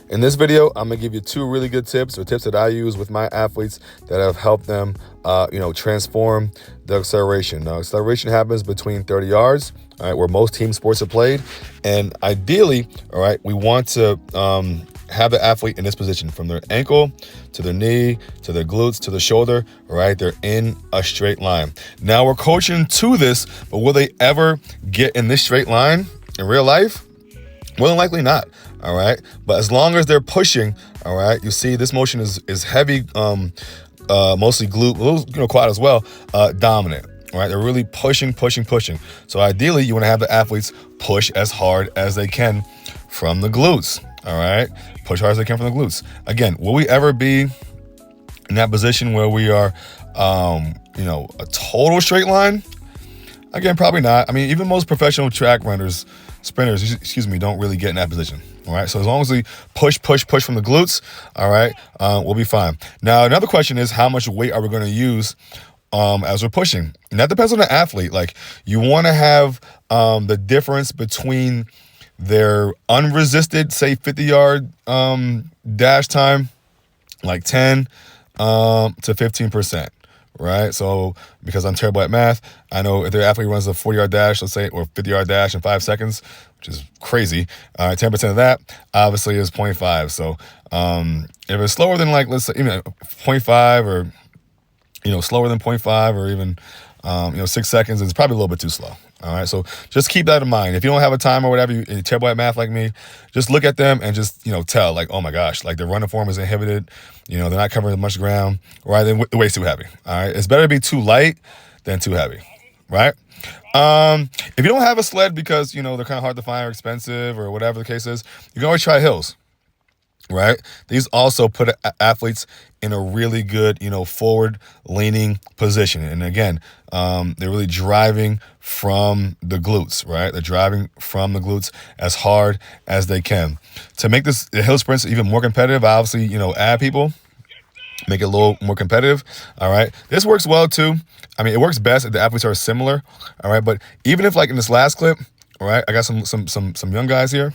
In this video, I'm gonna give you two really good tips or tips that I use with my athletes that have helped them, transform the acceleration. Now, acceleration happens between 30 yards, all right, where most team sports are played. And ideally, all right, we want to have the athlete in this position from their ankle to their knee, to their glutes, to the shoulder, all right? They're in a straight line. Now we're coaching to this, but will they ever get in this straight line in real life? More than likely not, all right? But as long as they're pushing, all right, you see this motion is heavy, mostly glute, a little, quad as well, dominant, all right? They're really pushing. So ideally, you wanna have the athletes push as hard as they can from the glutes, all right? Push hard as they can from the glutes. Again, will we ever be in that position where we are, a total straight line? Again, probably not. I mean, even most professional track runners, sprinters, don't really get in that position. All right. So as long as we push from the glutes, all right, we'll be fine. Now, another question is, how much weight are we going to use as we're pushing? And that depends on the athlete. Like, you want to have the difference between their unresisted, say 50-yard dash time, like 10 to 15%. Right? So because I'm terrible at math, I know if their athlete runs a 40-yard dash, let's say, or 50-yard dash in 5 seconds, which is crazy, 10% of that obviously is 0.5. So if it's slower than, like, let's say, 0.5 or, slower than 0.5 or even, 6 seconds, it's probably a little bit too slow. All right, so just keep that in mind. If you don't have a time or whatever, you're terrible at math like me, just look at them and just, tell, like, oh my gosh, like, their running form is inhibited. They're not covering much ground, right? The weight's too heavy. All right, it's better to be too light than too heavy, right? If you don't have a sled because, they're kind of hard to find or expensive or whatever the case is, you can always try hills. Right? These also put athletes in a really good, forward leaning position. And again, they're really driving from the glutes, right? They're driving from the glutes as hard as they can. To make the hill sprints even more competitive, I obviously, add people, make it a little more competitive. All right. This works well too. I mean, it works best if the athletes are similar. All right. But even if, like in this last clip, all right, I got some young guys here.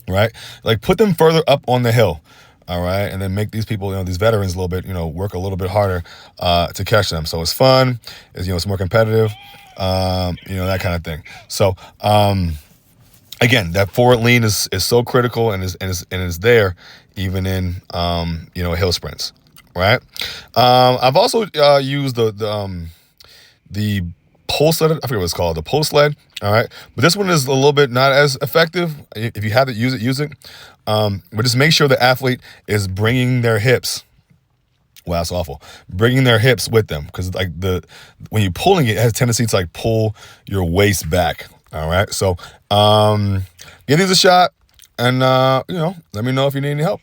Right? Like, put them further up on the hill, all right? And then make these people, these veterans a little bit, work a little bit harder to catch them. So it's fun, it's more competitive, that kind of thing. So, again, that forward lean is so critical and is there even in, hill sprints, right? I've also used the pull sled, I forget what it's called, the pull sled, all right? But this one is a little bit not as effective. If you have it, use it. But just make sure the athlete is bringing their hips, wow, that's awful, bringing their hips with them, because like when you're pulling it has a tendency to like pull your waist back, all right? So give these a shot and, let me know if you need any help.